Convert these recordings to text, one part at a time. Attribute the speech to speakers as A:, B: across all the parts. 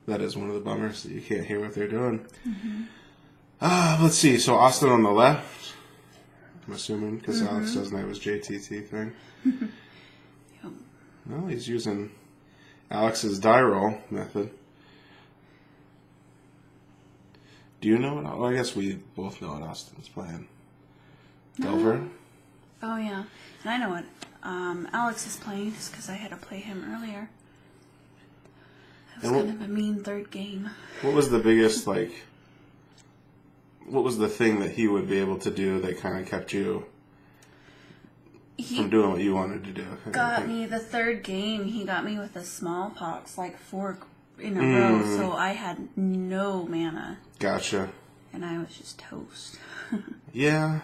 A: That is one of the bummers that you can't hear what they're doing. Let's see. So Austin on the left, I'm assuming, because Alex doesn't have his JTT thing.
B: Yep.
A: Well, he's using Alex's die roll method. Do you know what? Oh, I guess we both know what Austin's playing. Delver?
B: Oh, yeah. And I know what Alex is playing, just because I had to play him earlier. It was kind of a mean third game.
A: What was the biggest, like... What was the thing that he would be able to do that kind of kept you from doing what you wanted to do?
B: Got me the third game. He got me with a smallpox, like 4 in a row, so I had no mana.
A: Gotcha.
B: And I was just toast.
A: Yeah,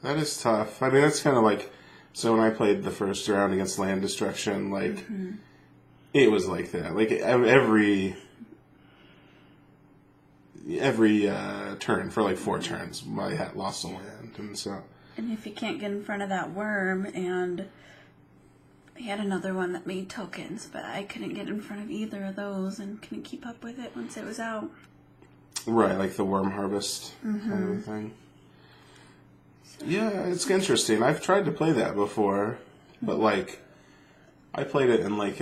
A: that is tough. I mean, that's kind of like... So when I played the first round against Land Destruction, like, it was like that. Like, every turn for like 4 turns, my hat lost a land, and so.
B: And if you can't get in front of that worm, and he had another one that made tokens, but I couldn't get in front of either of those, and couldn't keep up with it once it was out.
A: Right, like the worm harvest kind of thing. So. Yeah, it's interesting. I've tried to play that before, but like, I played it in like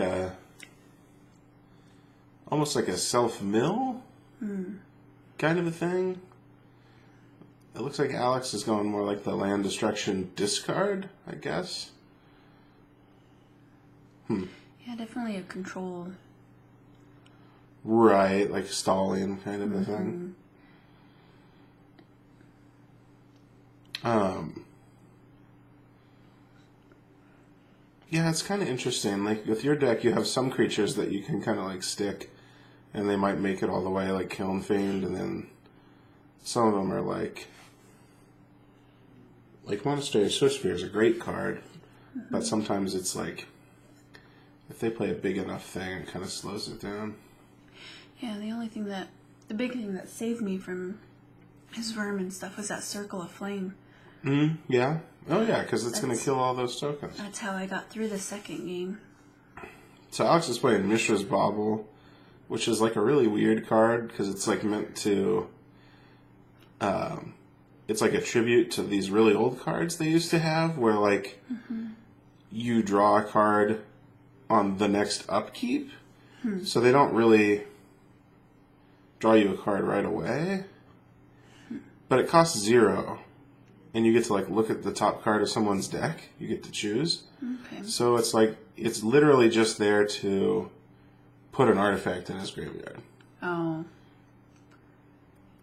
A: almost like a self-mill kind of a thing. It looks like Alex is going more like the land destruction discard, I guess.
B: Yeah, definitely a control.
A: Right, like stalling kind of a thing. Yeah, it's kind of interesting. Like, with your deck, you have some creatures that you can kind of, like, stick, and they might make it all the way, like Kiln Fiend, and then some of them are, like Monastery Swiftspear is a great card, but sometimes it's, like, if they play a big enough thing, it kind of slows it down.
B: Yeah, the big thing that saved me from his worm and stuff was that Circle of Flame.
A: Yeah. Oh, yeah, because it's going to kill all those tokens.
B: That's how I got through the second game.
A: So Alex is playing Mishra's Bauble, which is like a really weird card, because it's like meant to... it's like a tribute to these really old cards they used to have, where like you draw a card on the next upkeep, so they don't really draw you a card right away, but it costs 0. And you get to, like, look at the top card of someone's deck. You get to choose.
B: Okay.
A: So it's, like, it's literally just there to put an artifact in his graveyard.
B: Oh.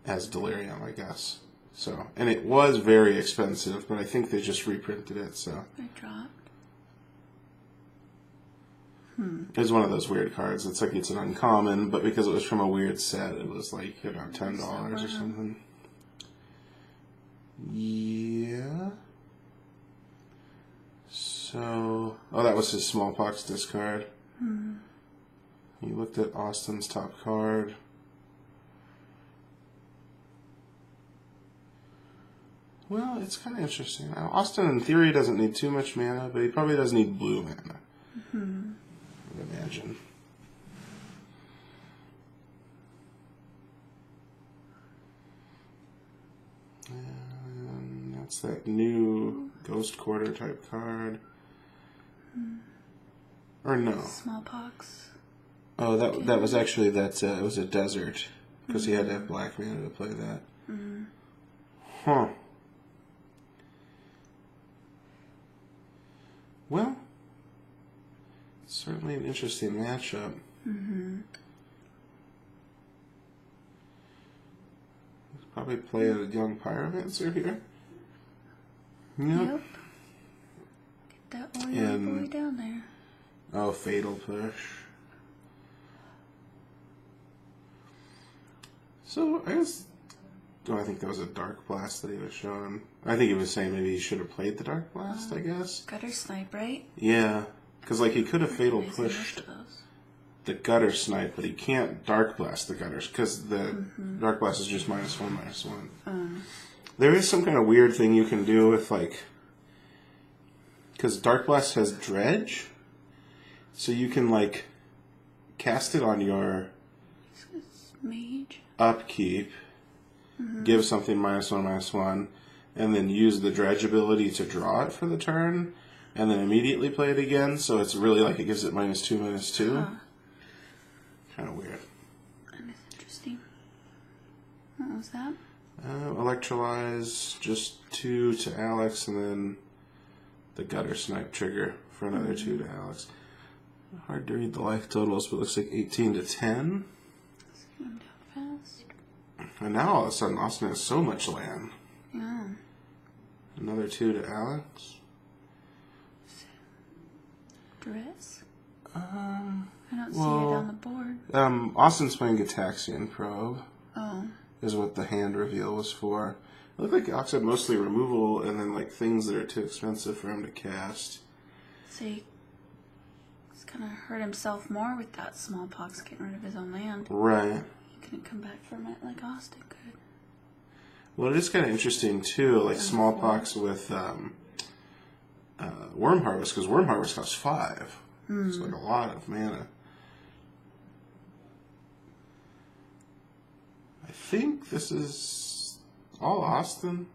A: As Delirium, I guess. So, and it was very expensive, but I think they just reprinted it, so.
B: I dropped.
A: It was one of those weird cards. It's like it's an uncommon, but because it was from a weird set, it was, like, $10 or something. Yeah. So... Oh, that was his smallpox discard. He looked at Austin's top card. Well, it's kind of interesting. Now, Austin, in theory, doesn't need too much mana, but he probably does need blue mana. I would imagine. It's that new Ghost Quarter type card. Or no.
B: Smallpox.
A: Oh, that was actually it was a desert. Because he had to have black mana to play that. Huh. Well, it's certainly an interesting matchup. Probably play a young Pyromancer here. Yep.
B: Get that one boy down there.
A: Oh, Fatal Push. So, I guess... Oh, I think that was a Dark Blast that he was showing. I think he was saying maybe he should have played the Dark Blast, I guess.
B: Gutter Snipe, right?
A: Yeah. Because, like, he could have Fatal Pushed the Gutter Snipe, but he can't Dark Blast the Gutters, because the Dark Blast is just -1/-1. There is some kind of weird thing you can do with, like... Because Dark Blast has Dredge, so you can, like, cast it on your
B: Mage.
A: upkeep, give something -1/-1, and then use the dredge ability to draw it for the turn, and then immediately play it again. So it's really like it gives it -2/-2.
B: Huh.
A: Kind of weird.
B: That is interesting. What was that?
A: Electrolyze, just 2 to Alex, and then the gutter snipe trigger for another 2 to Alex. Hard to read the life totals, but it looks like 18 to 10.
B: It's going down fast.
A: And now all of a sudden Austin has so much land.
B: Yeah.
A: Another 2 to Alex.
B: Dress?
A: Um,
B: I don't see it on the board.
A: Austin's playing Gitaxian Probe.
B: Oh.
A: Is what the hand reveal was for. It looked like Alex had mostly removal and then like things that are too expensive for him to cast.
B: So he's gonna hurt himself more with that smallpox getting rid of his own land.
A: Right.
B: He couldn't come back from it like Austin could.
A: Well, it is kind of interesting too, like smallpox with Worm Harvest, because Worm Harvest costs 5. It's like a lot of mana. I think this is all Austin,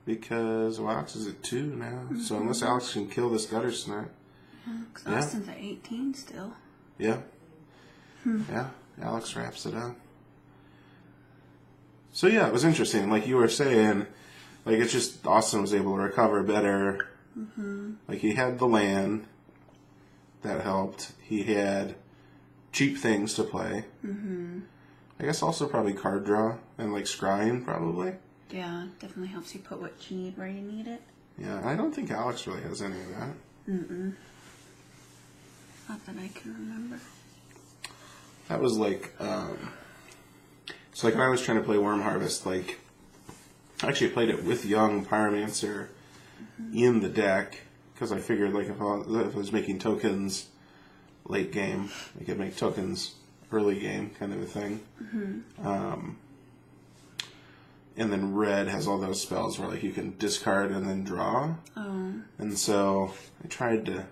A: because Alex is at 2 now. So unless Alex can kill this gutter snipe.
B: Yeah, because Austin's at 18 still.
A: Yeah. Yeah, Alex wraps it up. So yeah, it was interesting. Like you were saying, like it's just Austin was able to recover better. Like he had the land that helped. He had cheap things to play. I guess also probably card draw and like scrying probably.
B: Yeah, definitely helps you put what you need where you need it.
A: Yeah, I don't think Alex really has any of that.
B: Not that I can remember.
A: That was like, so like when I was trying to play Worm Harvest, like, I actually played it with Young Pyromancer in the deck, because I figured like if I was making tokens late game, I could make tokens early game kind of a thing. And then red has all those spells where like you can discard and then draw. And so I tried to,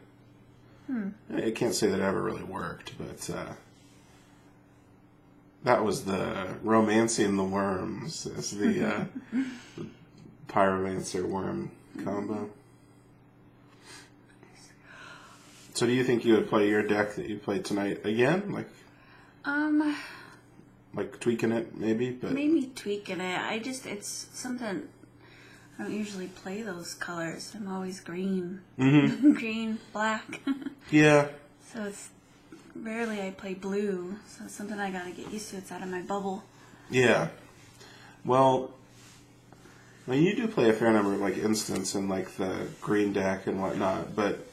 A: I can't say that it ever really worked, but that was the Romancing the Wurms as the Pyromancer Worm combo. So do you think you would play your deck that you played tonight again? Like tweaking it maybe? But
B: maybe tweaking it. It's something, I don't usually play those colors. I'm always green. Green, black.
A: Yeah.
B: So it's rarely I play blue. So it's something I gotta get used to. It's out of my bubble.
A: Yeah. Well, I mean, you do play a fair number of like instants and like the green deck and whatnot, but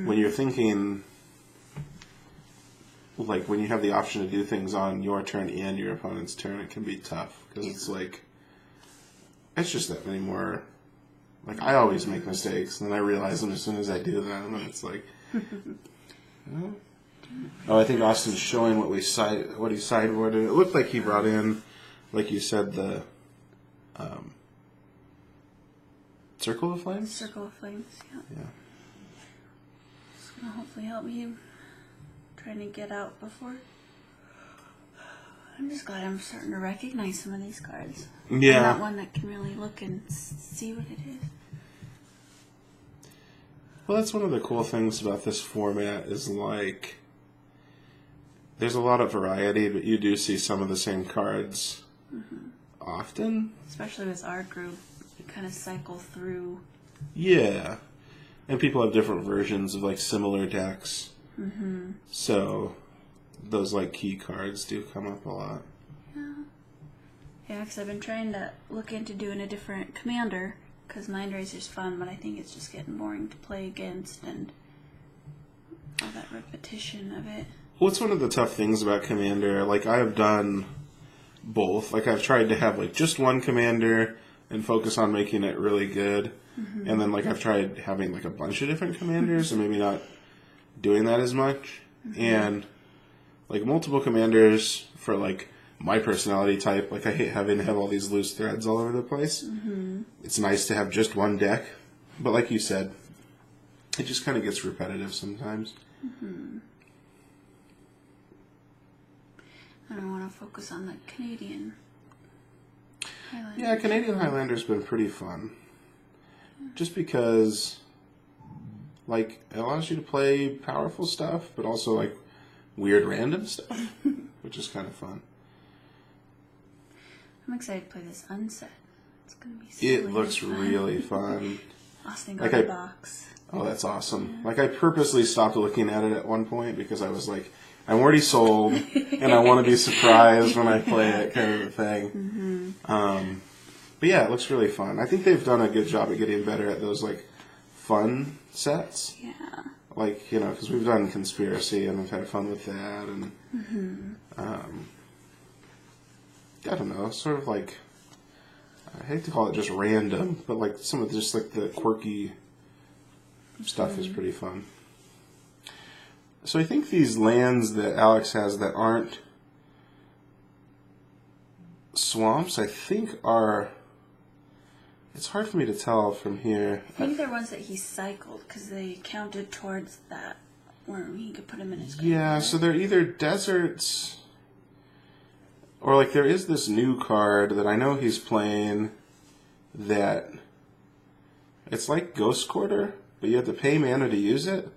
A: when you're thinking, like when you have the option to do things on your turn and your opponent's turn, it can be tough because it's like, it's just that many more. Like I always make mistakes, and then I realize them as soon as I do them, and it's like, oh, I think Austin's showing what he sideboarded. It looked like he brought in, like you said, the Circle of Flames?
B: Circle of Flames,
A: Yeah.
B: It's going to hopefully help me trying to get out before. I'm just glad I'm starting to recognize some of these cards.
A: Yeah.
B: I'm not one that can really look and see what it is.
A: Well, that's one of the cool things about this format is like, there's a lot of variety, but you do see some of the same cards often.
B: Especially with our group. Kind of cycle through.
A: Yeah, and people have different versions of like similar decks. So those like key cards do come up a lot.
B: Yeah, because I've been trying to look into doing a different commander, because Mind Razor's fun, but I think it's just getting boring to play against and all that repetition of it.
A: What's one of the tough things about commander? Like I have done both. Like I've tried to have like just one commander and focus on making it really good. And then like I've tried having like a bunch of different commanders and maybe not doing that as much. And like multiple commanders for like my personality type, like I hate having to have all these loose threads all over the place. It's nice to have just one deck. But like you said, it just kind of gets repetitive sometimes.
B: I don't want to focus on the Canadian Highlander.
A: Yeah, Canadian Highlander's been pretty fun. Just because, like, it allows you to play powerful stuff, but also, like, weird random stuff, which is kind of fun.
B: I'm excited to play this unset. It's going to be so
A: It looks really fun.
B: Austin got a box.
A: Oh, that's awesome. Yeah. Like, I purposely stopped looking at it at one point because I was like, I'm already sold, and I want to be surprised when I play it, kind of a thing. Mm-hmm. But yeah, it looks really fun. I think they've done a good job at getting better at those, like, fun sets.
B: Yeah.
A: Like, you know, because we've done Conspiracy, and we've had fun with that, and, I don't know, sort of like, I hate to call it just random, but, like, some of just, like, the quirky stuff is pretty fun. So I think these lands that Alex has that aren't swamps, I think are... It's hard for me to tell from here.
B: I think they're ones that he cycled because they counted towards that worm. He could put them in his graveyard.
A: Yeah, so they're either deserts... Or, like, there is this new card that I know he's playing that... It's like Ghost Quarter, but you have to pay mana to use it.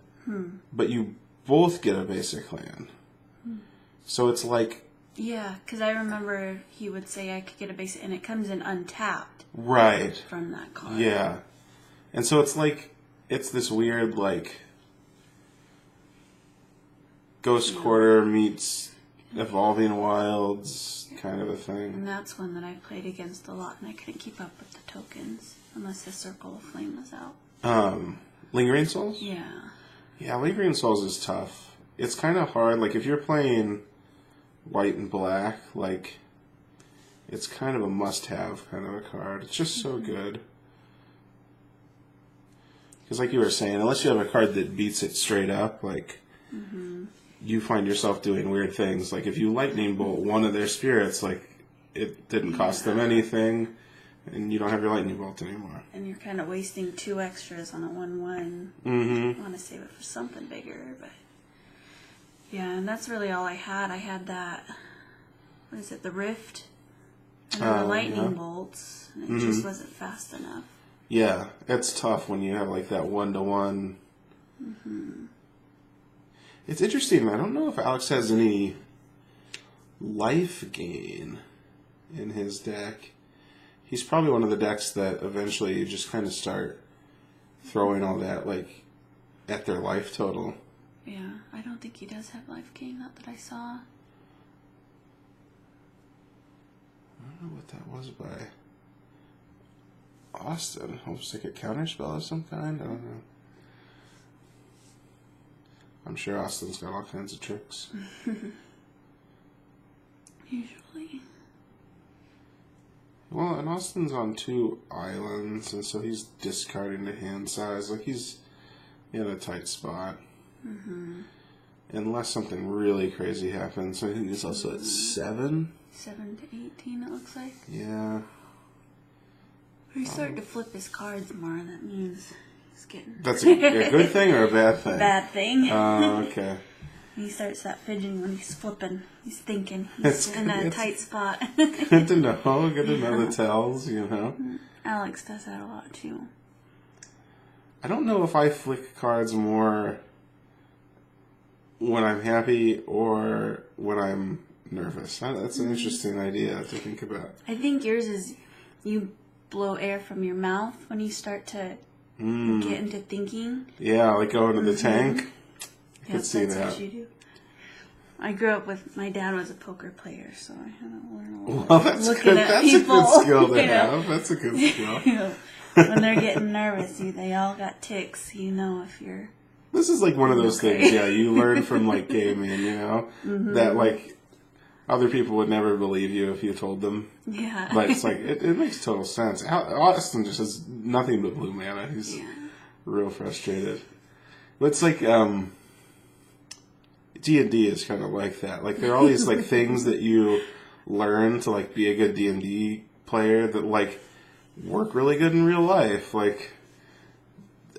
A: But you both get a basic land. So it's like...
B: Yeah, because I remember he would say I could get a basic, and it comes in untapped.
A: Right.
B: From that card.
A: Yeah. And so it's like, it's this weird, like, Ghost Quarter meets Evolving Wilds kind of a thing.
B: And that's one that I played against a lot, and I couldn't keep up with the tokens, unless the Circle of Flame was out.
A: Lingering Souls?
B: Yeah.
A: Yeah, Lingering Souls is tough. It's kind of hard. Like, if you're playing white and black, like, it's kind of a must-have kind of a card. It's just so good. Because like you were saying, unless you have a card that beats it straight up, like, you find yourself doing weird things. Like, if you Lightning Bolt one of their spirits, like, it didn't cost them anything, and you don't have your Lightning Bolt anymore.
B: And you're kind of wasting 2 extras on a 1/1. I want to save it for something bigger, but... Yeah, and that's really all I had. I had that... What is it? The Rift? And then the Lightning Bolts. And it just wasn't fast enough.
A: Yeah, it's tough when you have, like, that 1-to-1. It's interesting. I don't know if Alex has any life gain in his deck. He's probably one of the decks that eventually you just kind of start throwing all that, like, at their life total.
B: Yeah, I don't think he does have life gain, not that I saw.
A: I don't know what that was by Austin. Almost like a counterspell of some kind. I don't know. I'm sure Austin's got all kinds of tricks.
B: Usually.
A: Well, and Austin's on 2 islands, and so he's discarding the hand size. Like, he's in a tight spot. Unless something really crazy happens. So I think he's also at 7.
B: 7 to 18, it looks like.
A: Yeah.
B: He's starting to flip his cards more. That means he's getting...
A: That's a good thing or a bad thing?
B: Bad thing.
A: Oh, okay.
B: He starts that fidgeting when he's flipping. He's thinking. He's in a tight spot.
A: Good to know. Good to know the tells, you know.
B: Alex does that a lot, too.
A: I don't know if I flick cards more when I'm happy or when I'm nervous. That's an interesting idea to think about.
B: I think yours is you blow air from your mouth when you start to get into thinking.
A: Yeah, like go into the tank. I could see
B: that's
A: that.
B: what you do. I grew up with, my dad was a poker player, so I had to learn a lot.
A: Well, that's
B: looking
A: good.
B: at
A: That's
B: people,
A: a good skill to
B: you know.
A: have. That's a good skill.
B: You know, when they're getting nervous, they all got ticks. You know if you're...
A: This is like one of those things, yeah, you learn from, like, gaming, you know? That, like, other people would never believe you if you told them.
B: Yeah.
A: But it's like, it makes total sense. Austin just has nothing but blue mana. He's real frustrated. But it's like, D&D is kind of like that. Like, there are all these, like, things that you learn to, like, be a good D&D player that, like, work really good in real life. Like,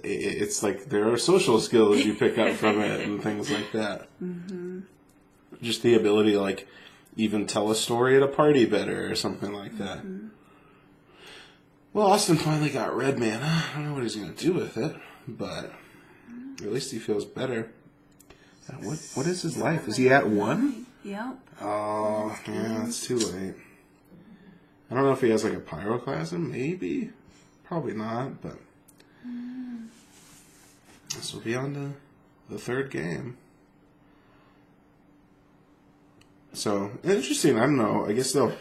A: it's like there are social skills you pick up from it and things like that. Just the ability to, like, even tell a story at a party better or something like that. Mm-hmm. Well, Austin finally got red mana. I don't know what he's going to do with it, but at least he feels better. What is his life? Is he at 1?
B: Yep.
A: Oh, yeah, it's too late. I don't know if he has like a pyroclasm, maybe. Probably not, but this will be on to the third game. So, interesting. I don't know. I guess they'll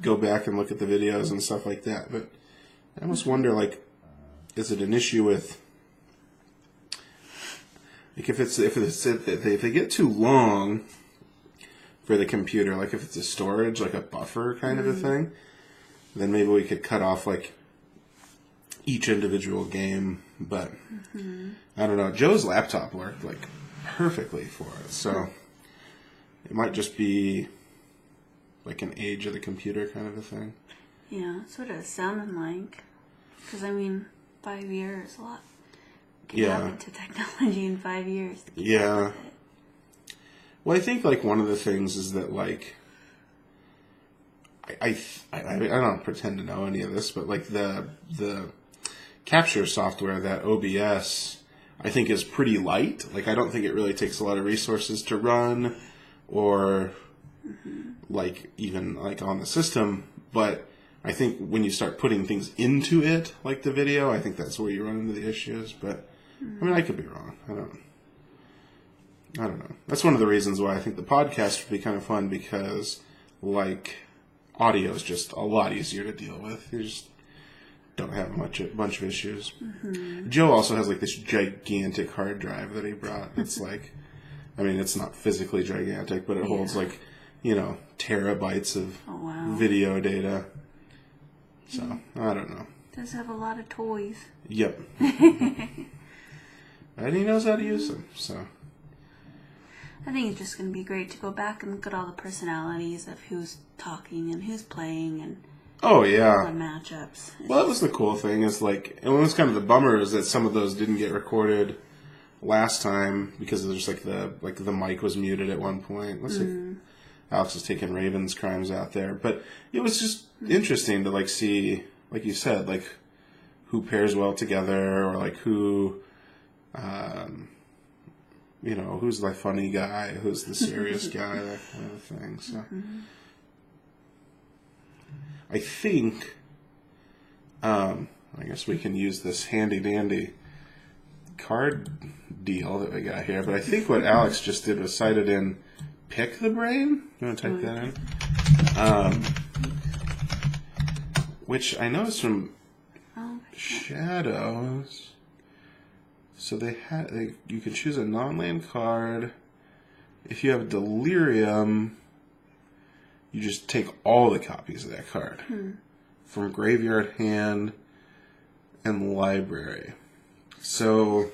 A: go back and look at the videos and stuff like that. But I almost wonder, like, is it an issue with, like, if they get too long for the computer, like if it's a storage, like a buffer kind of a thing, then maybe we could cut off like each individual game. But I don't know. Joe's laptop worked like perfectly for it, so. It might just be like an age of the computer kind of a thing.
B: Yeah, that's what it's sounding like. Because, I mean, 5 years, a lot can happen to technology in 5 years. To keep up with it.
A: Well, I think, like, one of the things is that, like, I don't pretend to know any of this, but, like, the capture software, that OBS, I think is pretty light. Like, I don't think it really takes a lot of resources to run. Or like even like on the system, but I think when you start putting things into it, like the video, I think that's where you run into the issues. But I mean, I could be wrong. I don't know. That's one of the reasons why I think the podcast would be kind of fun, because like audio is just a lot easier to deal with. You just don't have a bunch of issues. Joe also has like this gigantic hard drive that he brought. It's like. I mean, it's not physically gigantic, but it holds like, terabytes of video data. So, I don't know.
B: Does have a lot of toys.
A: Yep. And he knows how to use them, so.
B: I think it's just going to be great to go back and look at all the personalities of who's talking and who's playing and
A: all the
B: matchups.
A: Well, that was the cool thing is like, and what was kind of the bummer is that some of those didn't get recorded last time because there's the mic was muted at one point. Let's see if Alex is taking Raven's crimes out there, but it was just interesting to like see, like you said, like who pairs well together, or like who, who's the funny guy, who's the serious guy, that kind of thing. So I think, I guess we can use this handy dandy card deal that we got here, but I think what Alex just did was cited in Pick the Brain. You want to type that in? Which I noticed from Shadows. So you can choose a non-land card. If you have Delirium, you just take all the copies of that card from graveyard, hand, and library. So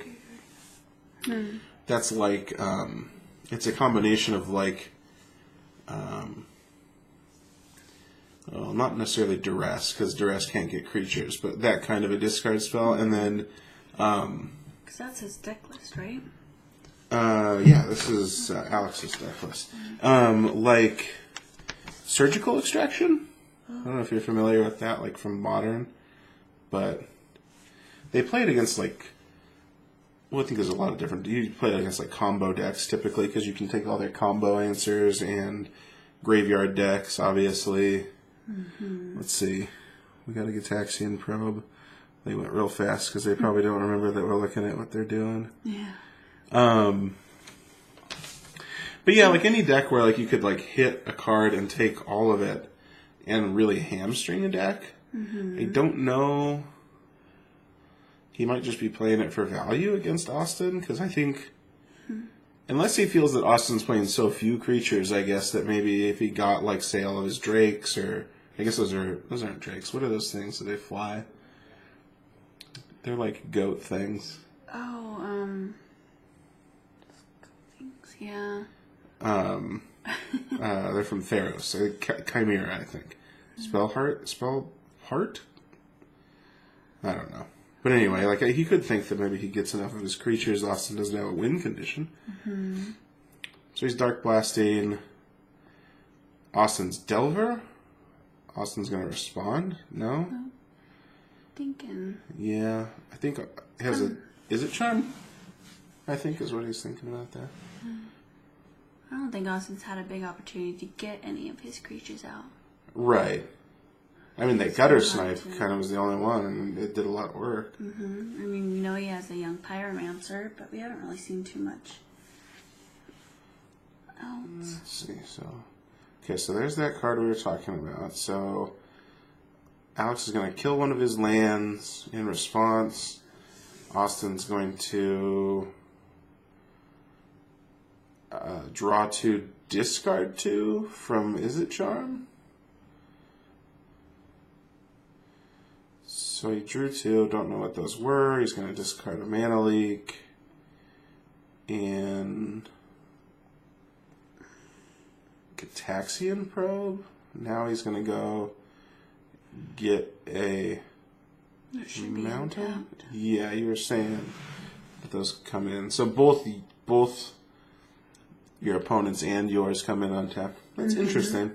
A: that's like it's a combination of like not necessarily duress, because duress can't get creatures, but that kind of a discard spell, and then
B: because that's his deck list, right?
A: This is Alex's deck list. Like surgical extraction. I don't know if you're familiar with that, like from Modern, but they play it against like. Well, I think there's a lot of different. You play it against like combo decks typically, because you can take all their combo answers, and graveyard decks, obviously. Let's see. We got a Gitaxian Probe. They went real fast because they probably don't remember that we're looking at what they're doing.
B: Yeah.
A: But yeah, like any deck where like you could like hit a card and take all of it and really hamstring a deck. I don't know. He might just be playing it for value against Austin, because I think, unless he feels that Austin's playing so few creatures, I guess that maybe if he got like say all of his Drakes, or I guess those aren't Drakes. What are those things that they fly? They're like goat things.
B: Oh, things, yeah.
A: They're from Theros. Chimera, I think. Spell heart. I don't know. But anyway, like he could think that maybe he gets enough of his creatures. Austin doesn't have a win condition. So he's Dark Blasting. Austin's Delver. Austin's going to respond? No?
B: Thinking.
A: Yeah, I think it has a... Is it Charm? I think is what he's thinking about there.
B: I don't think Austin's had a big opportunity to get any of his creatures out.
A: Right. I mean, that Gutter Snipe kind of was the only one, and it did a lot of work.
B: Mm-hmm. I mean, we know he has a young Pyromancer, but we haven't really seen too much else.
A: Let's see, Okay, so there's that card we were talking about. So, Alex is going to kill one of his lands in response. Austin's going to draw 2, discard 2 from Is It Charm? So he drew 2, don't know what those were. He's going to discard a Mana Leak. And Gitaxian Probe. Now he's going to go get a Mountain? Yeah, you were saying that those come in. So both your opponents and yours come in untapped. That's interesting.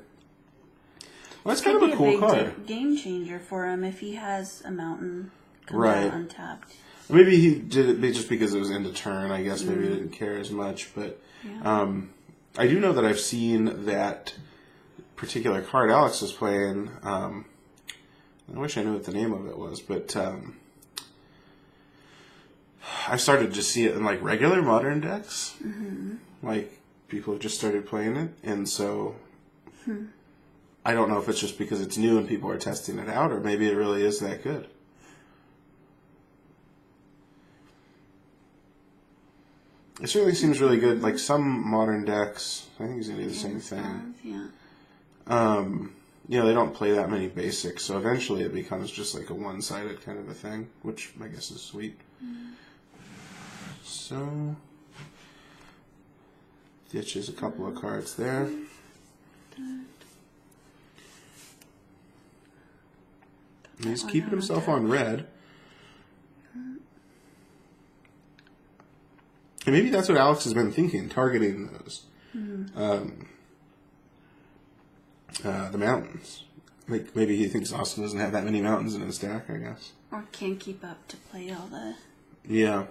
A: Well, that's kind of a cool card.
B: Game changer for him if he has a mountain come
A: right
B: out untapped.
A: Maybe he did it just because it was end of turn. I guess maybe he didn't care as much. But I do know that I've seen that particular card Alex was playing. I wish I knew what the name of it was, but I started to see it in like regular Modern decks. Like people have just started playing it, and so I don't know if it's just because it's new and people are testing it out, or maybe it really is that good. It certainly seems really good. Like some Modern decks, I think he's gonna do the same thing. You know, they don't play that many basics, so eventually it becomes just like a one-sided kind of a thing, which I guess is sweet. So, ditches a couple of cards there. He's keeping himself on red. And maybe that's what Alex has been thinking, targeting those. The mountains. Like maybe he thinks Austin doesn't have that many mountains in his deck, I guess.
B: Or can't keep up to play all the...
A: Yeah.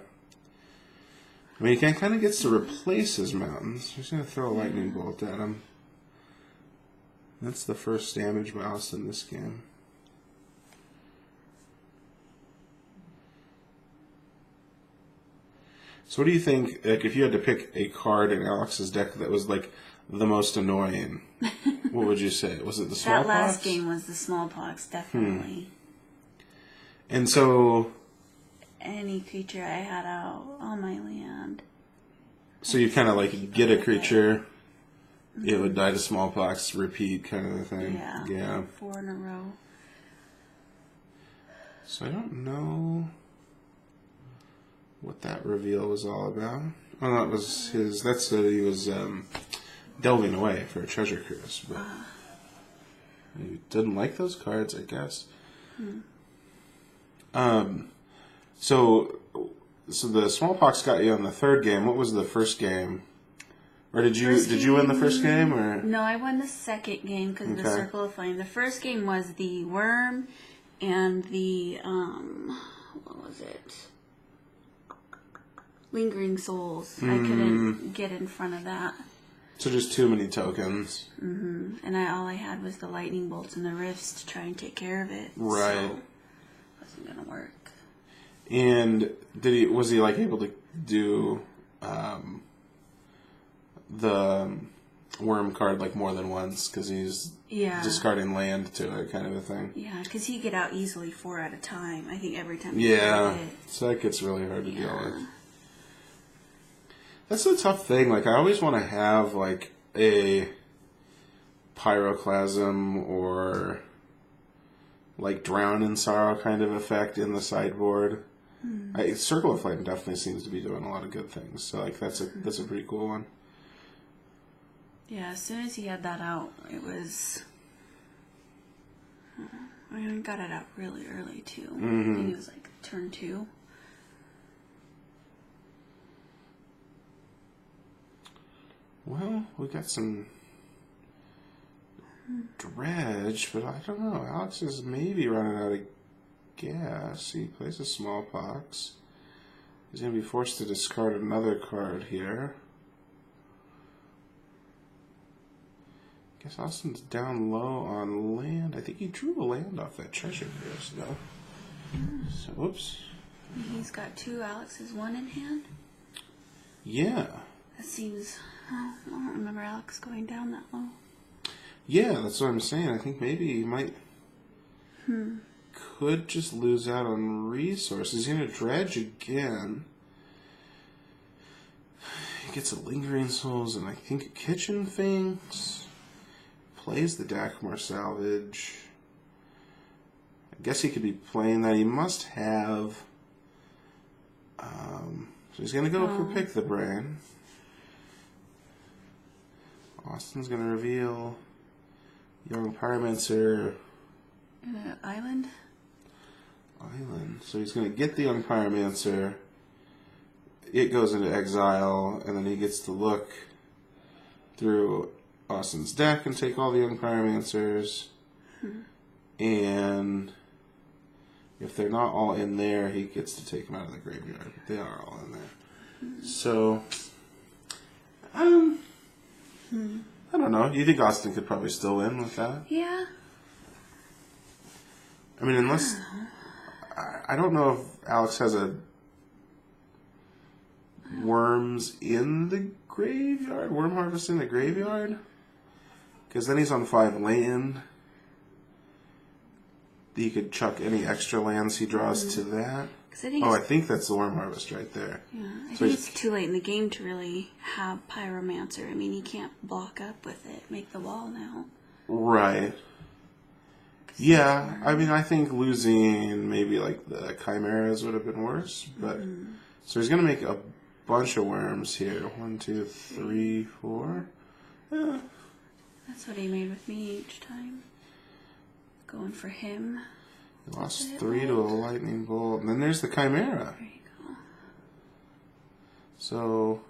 A: I mean, he kind of gets to replace his mountains. He's going to throw a lightning bolt at him. That's the first damage by Austin this game. So what do you think, like, if you had to pick a card in Alex's deck that was, like, the most annoying, what would you say? Was it the Smallpox?
B: That last game was the Smallpox, definitely.
A: And so...
B: Any creature I had out on my land.
A: So you kind of, like, get a creature, it would die to Smallpox, repeat kind of a thing.
B: Yeah. 4 in a row.
A: So I don't know what that reveal was all about. Oh, that was his... That's that he was delving away for a treasure cruise. But he didn't like those cards, I guess. So the Smallpox got you on the third game. What was the first game? Or did you win the first game? Or
B: no, I won the second game because of the Circle of Flame. The first game was the Worm and the what was it? Lingering Souls. I couldn't get in front of that.
A: So just too many tokens.
B: And all I had was the lightning bolts and the rifts to try and take care of it.
A: Right.
B: So it wasn't gonna work.
A: And was he like able to do the Worm card like more than once because he's discarding land to it, kind of a thing? Yeah,
B: because he get out easily 4 at a time. I think every time.
A: So that gets really hard to deal with. That's the tough thing. Like I always want to have like a Pyroclasm or like Drown in Sorrow kind of effect in the sideboard. Circle of Flame definitely seems to be doing a lot of good things. So like that's a pretty cool one.
B: Yeah, as soon as he had that out, it was... I got it out really early too. I think it was like turn 2.
A: Well, we got some dredge, but I don't know. Alex is maybe running out of gas. He plays a smallpox. He's going to be forced to discard another card here. I guess Austin's down low on land. I think he drew a land off that treasure first, though. So, whoops.
B: He's got 2. Alex has 1 in hand.
A: Yeah.
B: That seems... I don't remember Alex going down that low.
A: Yeah, that's what I'm saying. I think maybe he might... Could just lose out on resources. He's going to dredge again. He gets a Lingering Souls and I think a Kitchen Things. Plays the Dagmar Salvage. I guess he could be playing that. He must have... so he's going to go for Pick the Brain. Austin's going to reveal Young Pyromancer.
B: Island?
A: Island. So he's going to get the Young Pyromancer. It goes into exile, and then he gets to look through Austin's deck and take all the Young Pyromancers. And if they're not all in there, he gets to take them out of the graveyard. They are all in there. So, I don't know. You think Austin could probably still win with that?
B: Yeah.
A: I mean, unless... I don't know if Alex has a Wurms in the graveyard? Worm Harvest in the graveyard? Because then he's on 5 land. He could chuck any extra lands he draws to that. I think that's the Worm Harvest right there.
B: Yeah, I think it's too late in the game to really have Pyromancer. I mean, he can't block up with it, make the wall now. Right.
A: Yeah, I mean, I think losing maybe like the Chimeras would have been worse. But so he's going to make a bunch of worms here. 1, 2, 3, 4. Yeah.
B: That's what he made with me each time. Going for him.
A: He lost 3 to a lightning bolt. And then there's the Chimera.
B: There you go.
A: So,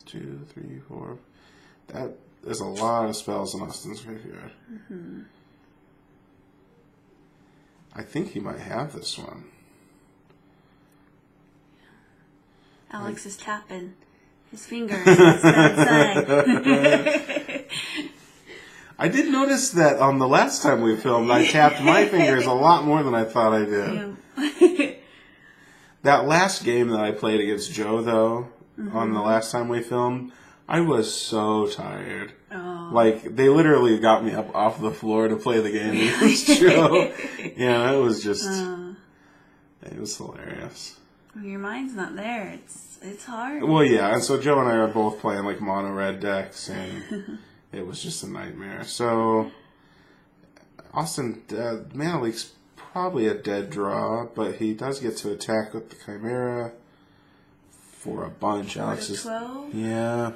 A: 2, 3, 4. That is a lot of spells in Austin's graveyard. I think he might have this one.
B: Alex is tapping his fingers outside.
A: I did notice that on the last time we filmed, I tapped my fingers a lot more than I thought I did. Yeah. That last game that I played against Joe, though, on the last time we filmed, I was so tired. Oh. Like, they literally got me up off the floor to play the game against Joe. Yeah, it was just... it was hilarious.
B: Well, your mind's not there. It's hard.
A: Well, yeah, and so Joe and I are both playing, like, mono-red decks, and... It was just a nightmare. So, Austin, Mana Leak's probably a dead draw, but he does get to attack with the Chimera for a bunch.
B: 12?
A: Yeah.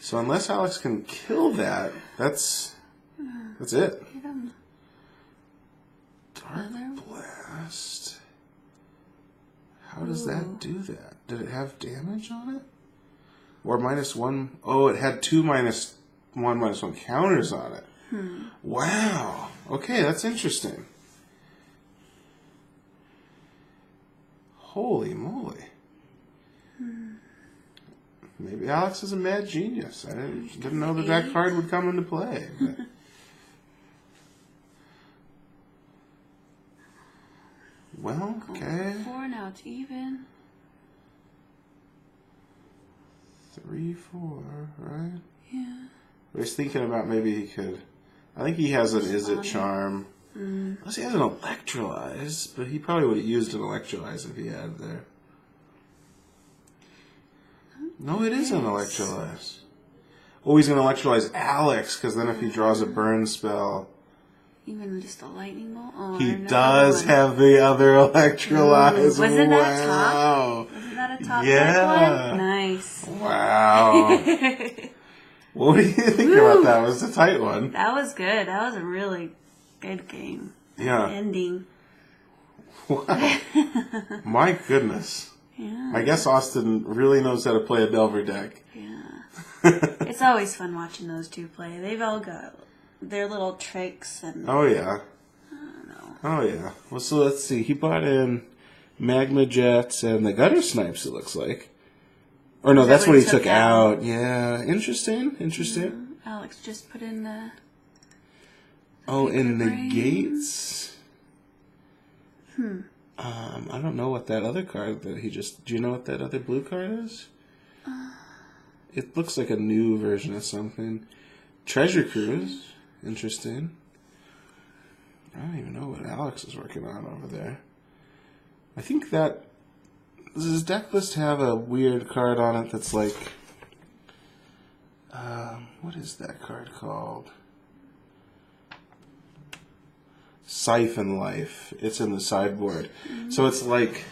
A: So unless Alex can kill that, that's it. Dark Blast. How does that do that? Did it have damage on it? Or -1? Oh, it had 2 -1/-1 counters on it. Wow. Okay, that's interesting. Holy moly. Maybe Alex is a mad genius. I didn't know that card would come into play. But. Well, okay.
B: 4, now it's even.
A: 3, 4, right?
B: Yeah.
A: I was thinking about maybe he could... I think he has an Is It Charm. Unless he has an Electrolyze, but he probably would have used an Electrolyze if he had there. No, it is an Electrolyze. Oh, he's going to Electrolyze Alex, because then if he draws a burn spell...
B: Even just a lightning bolt? Oh,
A: he does have the other Electrolyze.
B: Wasn't that top? Wasn't that a top deck one? Nice.
A: Wow. What do you think about that? It was a tight one.
B: That was good. That was a really good game.
A: Yeah.
B: Ending.
A: Wow. My goodness.
B: Yeah.
A: I guess Austin really knows how to play a Delver deck.
B: Yeah. It's always fun watching those two play. They've all got their little tricks and
A: Oh yeah.
B: I don't know.
A: Oh yeah. Well, so let's see. He bought in Magma Jets and the Gutter Snipes. It looks like. Or no,
B: Is that
A: that's
B: what
A: what
B: he
A: he took
B: took
A: out.
B: out?
A: Yeah, interesting. Interesting.
B: Alex just put in the
A: Oh, in the
B: brains.
A: gates. I don't know what that other card that he just. Do you know what that other blue card is? It looks like a new version of something. Treasure Cruise. Interesting. I don't even know what Alex is working on over there. I think that. Does his deck list have a weird card on it that's like. What is that card called? Siphon Life. It's in the sideboard. So it's like.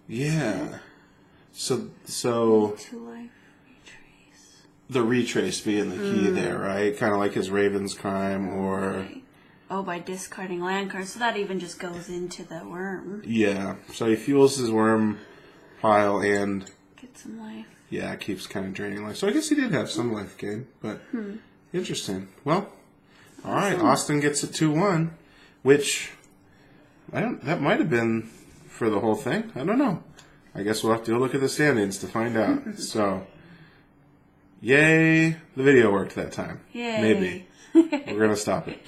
A: Yeah. So.
B: To life retrace.
A: The retrace being the key there, right? Kind of like his Raven's Crime or...
B: Right. Oh, by discarding land cards. So that even just goes into the worm.
A: Yeah. So he fuels his worm pile and...
B: Get some life.
A: Yeah, it keeps kind of draining life. So I guess he did have some life gain, but... Interesting. Well, all right. Austin gets it 2-1, which... That might have been for the whole thing. I don't know. I guess we'll have to go look at the standings to find out. So... Yay, the video worked that time.
B: Yay.
A: Maybe. We're going to stop it.